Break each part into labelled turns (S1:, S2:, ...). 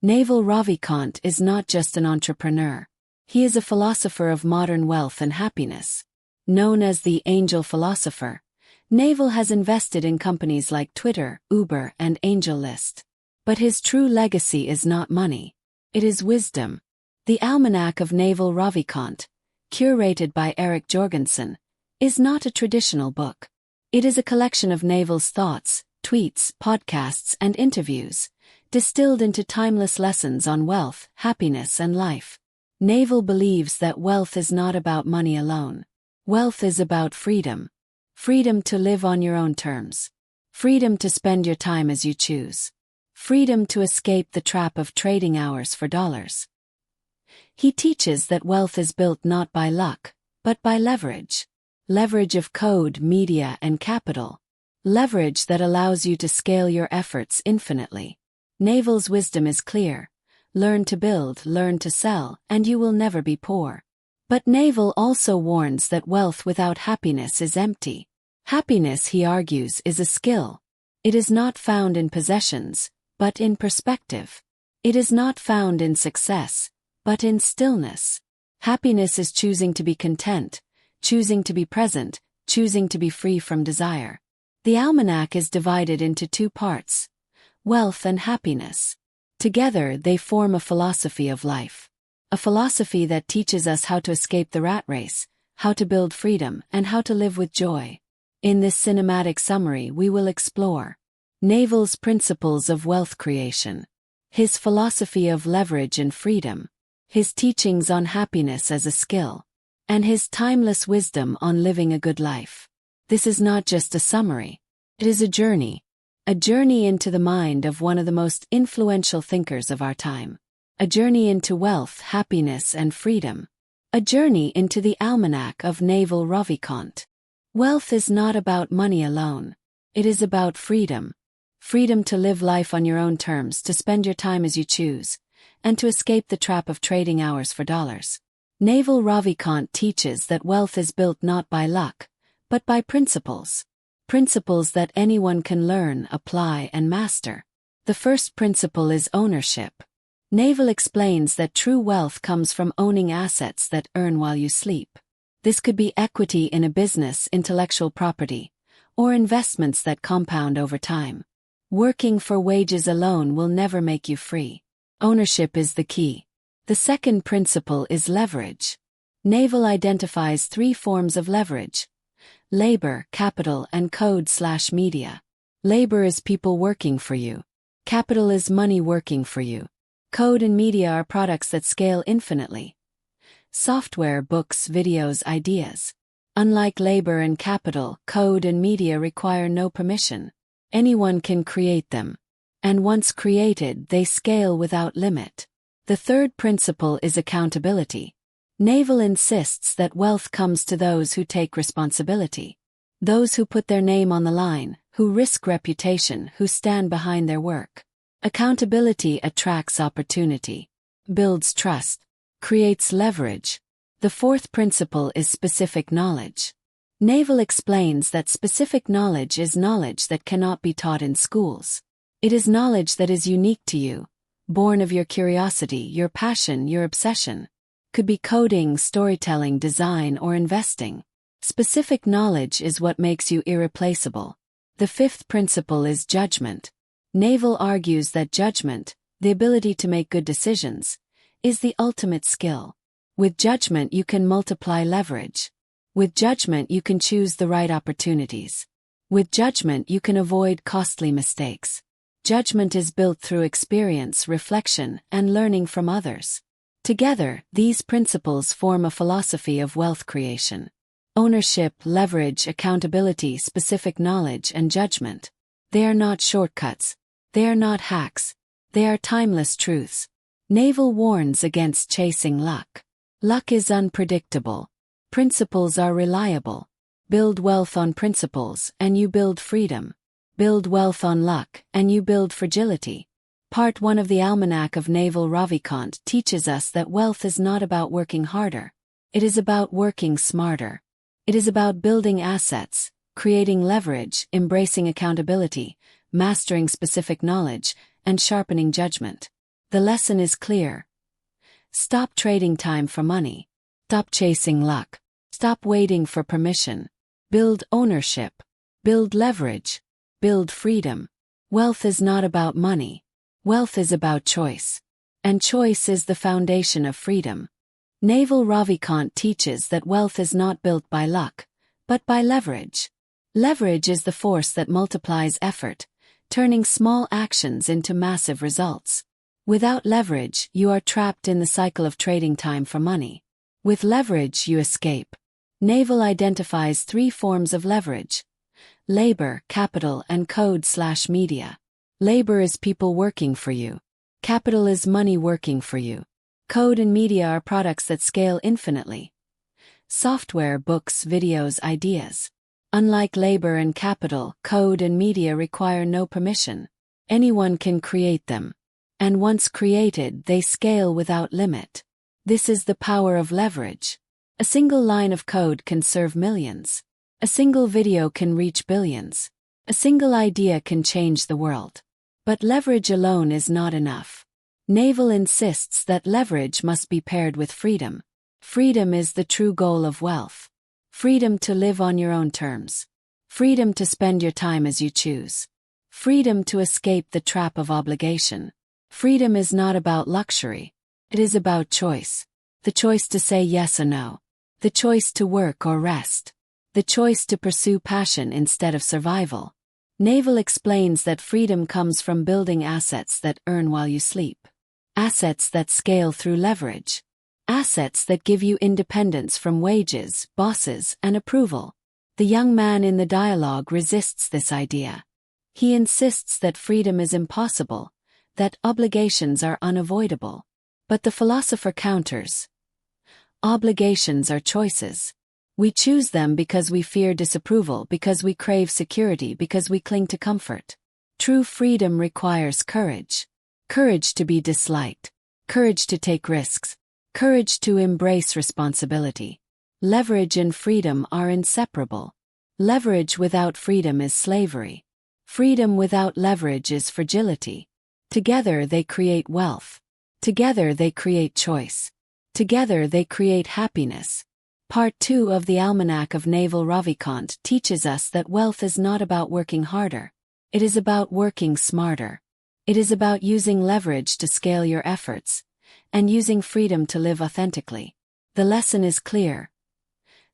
S1: Naval Ravikant is not just an entrepreneur. He is a philosopher of modern wealth and happiness. Known as the angel philosopher, Naval has invested in companies like Twitter, Uber, and AngelList. But his true legacy is not money. It is wisdom. The Almanack of Naval Ravikant, curated by Erik Jorgensen, is not a traditional book. It is a collection of Naval's thoughts, tweets, podcasts, and interviews, distilled into timeless lessons on wealth, happiness, and life. Naval believes that wealth is not about money alone. Wealth is about freedom. Freedom to live on your own terms. Freedom to spend your time as you choose. Freedom to escape the trap of trading hours for dollars. He teaches that wealth is built not by luck, but by leverage. Leverage of code, media, and capital. Leverage that allows you to scale your efforts infinitely. Naval's wisdom is clear. Learn to build, learn to sell, and you will never be poor. But Naval also warns that wealth without happiness is empty. Happiness, he argues, is a skill. It is not found in possessions, but in perspective. It is not found in success, but in stillness. Happiness is choosing to be content, choosing to be present, choosing to be free from desire. The almanac is divided into two parts: wealth and happiness. Together they form a philosophy of life. A philosophy that teaches us how to escape the rat race, how to build freedom, and how to live with joy. In this cinematic summary we will explore Naval's principles of wealth creation, his philosophy of leverage and freedom, his teachings on happiness as a skill, and his timeless wisdom on living a good life. This is not just a summary. It is a journey into the mind of one of the most influential thinkers of our time. A journey into wealth, happiness, and freedom. A journey into the Almanack of Naval Ravikant. Wealth is not about money alone. It is about freedom. Freedom to live life on your own terms, to spend your time as you choose, and to escape the trap of trading hours for dollars. Naval Ravikant teaches that wealth is built not by luck, but by principles. Principles that anyone can learn, apply, and master. The first principle is ownership. Naval explains that true wealth comes from owning assets that earn while you sleep. This could be equity in a business, intellectual property, or investments that compound over time. Working for wages alone will never make you free. Ownership is the key. The second principle is leverage. Naval identifies three forms of leverage: labor, capital, and code/media. Labor is people working for you. Capital is money working for you. Code and media are products that scale infinitely. Software, books, videos, ideas. Unlike labor and capital, code and media require no permission. Anyone can create them. And once created, they scale without limit. The third principle is accountability. Naval insists that wealth comes to those who take responsibility. Those who put their name on the line, who risk reputation, who stand behind their work. Accountability attracts opportunity, builds trust, creates leverage. The fourth principle is specific knowledge. Naval explains that specific knowledge is knowledge that cannot be taught in schools. It is knowledge that is unique to you, born of your curiosity, your passion, your obsession. Could be coding, storytelling, design, or investing. Specific knowledge is what makes you irreplaceable. The fifth principle is judgment. Naval argues that judgment, the ability to make good decisions, is the ultimate skill. With judgment you can multiply leverage. With judgment you can choose the right opportunities. With judgment you can avoid costly mistakes. Judgment is built through experience, reflection, and learning from others. Together, these principles form a philosophy of wealth creation. Ownership, leverage, accountability, specific knowledge, and judgment. They are not shortcuts. They are not hacks. They are timeless truths. Naval warns against chasing luck. Luck is unpredictable. Principles are reliable. Build wealth on principles, and you build freedom. Build wealth on luck, and you build fragility. Part 1 of the Almanack of Naval Ravikant teaches us that wealth is not about working harder. It is about working smarter. It is about building assets, creating leverage, embracing accountability, mastering specific knowledge, and sharpening judgment. The lesson is clear. Stop trading time for money. Stop chasing luck. Stop waiting for permission. Build ownership. Build leverage. Build freedom. Wealth is not about money. Wealth is about choice. And choice is the foundation of freedom. Naval Ravikant teaches that wealth is not built by luck, but by leverage. Leverage is the force that multiplies effort, turning small actions into massive results. Without leverage, you are trapped in the cycle of trading time for money. With leverage, you escape. Naval identifies 3 forms of leverage: labor, capital, and code/media. Labor is people working for you. Capital is money working for you. Code and media are products that scale infinitely. Software, books, videos, ideas. Unlike labor and capital, code and media require no permission. Anyone can create them. And once created, they scale without limit. This is the power of leverage. A single line of code can serve millions. A single video can reach billions. A single idea can change the world. But leverage alone is not enough. Naval insists that leverage must be paired with freedom. Freedom is the true goal of wealth. Freedom to live on your own terms. Freedom to spend your time as you choose. Freedom to escape the trap of obligation. Freedom is not about luxury. It is about choice. The choice to say yes or no. The choice to work or rest. The choice to pursue passion instead of survival. Naval explains that freedom comes from building assets that earn while you sleep. Assets that scale through leverage. Assets that give you independence from wages, bosses, and approval. The young man in the dialogue resists this idea. He insists that freedom is impossible, that obligations are unavoidable. But the philosopher counters. Obligations are choices. We choose them because we fear disapproval, because we crave security, because we cling to comfort. True freedom requires courage. Courage to be disliked. Courage to take risks. Courage to embrace responsibility. Leverage and freedom are inseparable. Leverage without freedom is slavery. Freedom without leverage is fragility. Together they create wealth. Together they create choice. Together they create happiness. Part 2 of the Almanack of Naval Ravikant teaches us that wealth is not about working harder. It is about working smarter. It is about using leverage to scale your efforts, and using freedom to live authentically. The lesson is clear.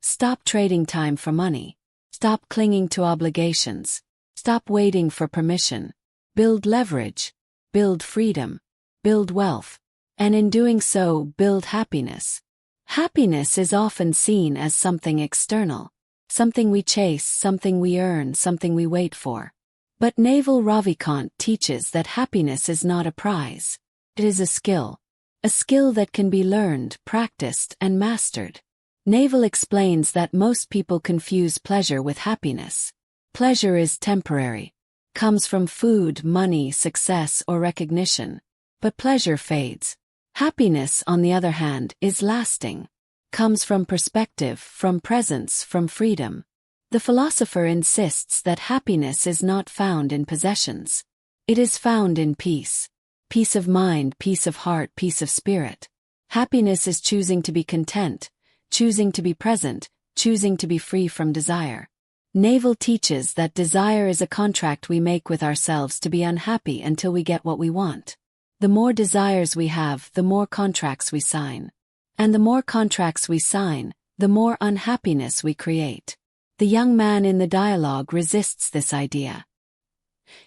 S1: Stop trading time for money. Stop clinging to obligations. Stop waiting for permission. Build leverage. Build freedom. Build wealth. And in doing so, build happiness. Happiness is often seen as something external. Something we chase, something we earn, something we wait for. But Naval Ravikant teaches that happiness is not a prize. It is a skill. A skill that can be learned, practiced, and mastered. Naval explains that most people confuse pleasure with happiness. Pleasure is temporary. Comes from food, money, success, or recognition. But pleasure fades. Happiness, on the other hand, is lasting. Comes from perspective, from presence, from freedom. The philosopher insists that happiness is not found in possessions. It is found in peace. Peace of mind, peace of heart, peace of spirit. Happiness is choosing to be content, choosing to be present, choosing to be free from desire. Naval teaches that desire is a contract we make with ourselves to be unhappy until we get what we want. The more desires we have, the more contracts we sign. And the more contracts we sign, the more unhappiness we create. The young man in the dialogue resists this idea.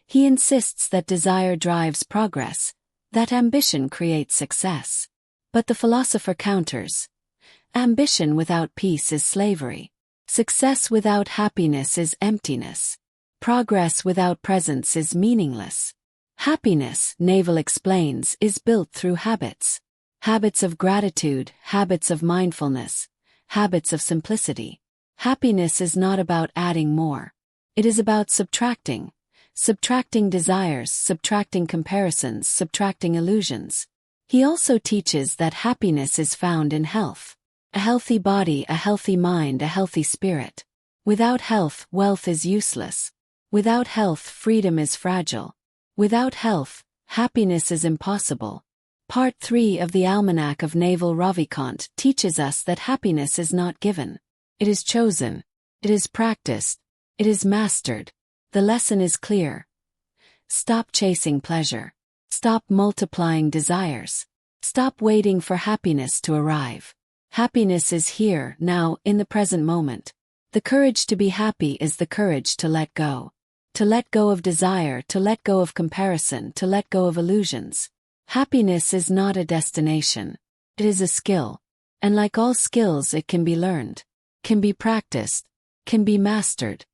S1: He insists that desire drives progress, that ambition creates success. But the philosopher counters. Ambition without peace is slavery. Success without happiness is emptiness. Progress without presence is meaningless. Happiness, Naval explains, is built through habits. Habits of gratitude, habits of mindfulness, habits of simplicity. Happiness is not about adding more. It is about subtracting. Subtracting desires, subtracting comparisons, subtracting illusions. He also teaches that happiness is found in health. A healthy body, a healthy mind, a healthy spirit. Without health, wealth is useless. Without health, freedom is fragile. Without health, happiness is impossible. Part 3 of the Almanack of Naval Ravikant teaches us that happiness is not given. It is chosen. It is practiced. It is mastered. The lesson is clear. Stop chasing pleasure. Stop multiplying desires. Stop waiting for happiness to arrive. Happiness is here, now, in the present moment. The courage to be happy is the courage to let go. To let go of desire, to let go of comparison, to let go of illusions. Happiness is not a destination. It is a skill. And like all skills, it can be learned, can be practiced, can be mastered.